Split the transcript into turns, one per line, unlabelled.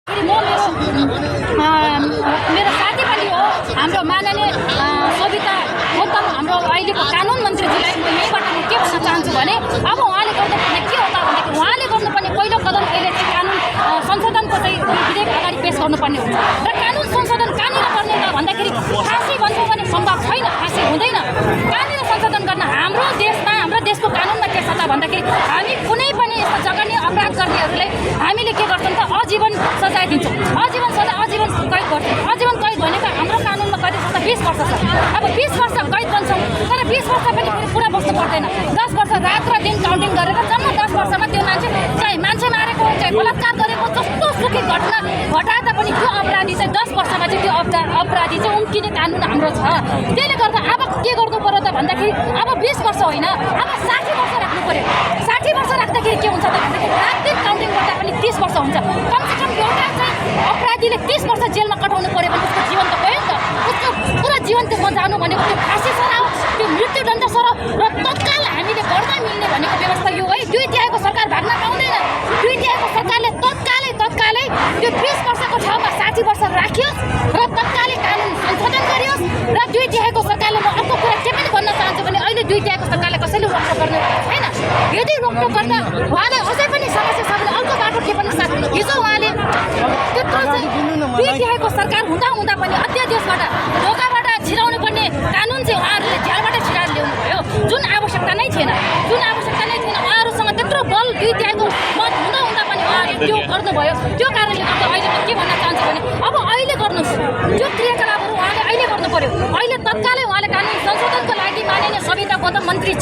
मेरो साथी पनि हो हाम्रो माननीय सविता गौतम हाम्रो अहिलेको कानुन मन्त्रीजीलाई म यहीबाट के भन्न चाहन्छु भने अब उहाँले गर्नुपर्ने के हो त भन्दाखेरि उहाँले गर्नुपर्ने पहिलो कदम अहिले चाहिँ कानुन संशोधनको चाहिँ विधेयक अगाडि पेश गर्नुपर्ने हुन्छ र कानुन संशोधन कहाँनिर गर्ने त भन्दाखेरि फाँसी भन्छौँ भने सम्भव छैन, फाँसी हुँदैन। कहाँनिर संशोधन गर्न हाम्रो देशमा हाम्रो देशको कानुनमा के छ त भन्दाखेरि हामी कुनै पनि यस्ता जघन्य अपराध गर्नेहरूलाई हामीले के गर्छौँ त आजीवन सजाय दिन्छौँ, आजीवन सजाय आजीवन कैद गर्छौँ। आजीवन कैद भनेको हाम्रो कानुनमा कति छ त 20 वर्ष छ। अब 20 वर्ष कैद बन्छौँ तर 20 वर्ष पनि पुरा बस्नु पर्दैन। 10 वर्ष रात र दिन काउन्टिङ गरेर जम्मा 10 वर्षमा त्यो मान्छे चाहे मान्छे मारेको चाहे बलात्कार गरेको जस्तो सुखी घटना घटाए पनि त्यो अपराधी चाहिँ 10 वर्षमा चाहिँ त्यो अपराधी चाहिँ उम्किने कानुन हाम्रो छ। त्यसले गर्दा अब के गर्नु पर्यो त भन्दाखेरि अब 20 वर्ष होइन अब 60 वर्ष राख्नु पर्यो। 60 वर्ष राख्दाखेरि के हुन्छ त भन्दाखेरि रात दिन काउन्टिङ गर्दा पनि 30 वर्ष हुन्छ। कमसेकम एउटा चाहिँ अपराधीले 30 वर्ष जेलमा कटाउनु पर्यो भने उसको जीवन त गयो नि त। उसको पुरा जीवन त्यो बचाउनु भनेको त्यो फाँसी सराव त्यो मृत्युदण्ड सराव र तत्काल हामीले गर्दा मिल्ने भनेको व्यवस्था यो है। 2 तिहाईको सरकार भाग्न पाउँदैन। 2 तिहाईको सरकारले तत्कालै त्यो 20 वर्षको ठाउँमा 60 वर्ष राखियोस् र तत्कालै कानुन संशोधन गरियोस् र 2 तिहाईको सरकारले म अर्को कुरा के पनि भन्न चाहन्छु भने अहिले 2 तिहाईको सरकारले कसैले रोकटोक गर्ने छैन। यदि रोकटोक गर्दा उहाँलाई अझै पनि समस्या छ भने अर्को बाटो के पनि सक्छ। हिजो उहाँले त्यत्रो चाहिँ 2 तिहाईको सरकार हुँदा पनि अध्यादेशबाट ढोकाबाट छिराउनु पर्ने कानुन चाहिँ उहाँहरूले झ्यालबाट छिराएर ल्याउनु भयो जुन आवश्यकता नै थिएन। उहाँहरूसँग त्यत्रो बल 2 तिहाईको मत हुँदा पनि उहाँहरूले त्यो गर्नुभयो। त्यो कारणले गर्दा अहिले म के भन्न चाहन्छु भने अब अहिले गर्नुहोस् त्यो क्रियाकलापहरू उहाँले अहिले गर्नु पर्यो। अहिले तत्कालै उहाँले कानुन संशोधनको लागि माननीय सविता गौतम मन्त्री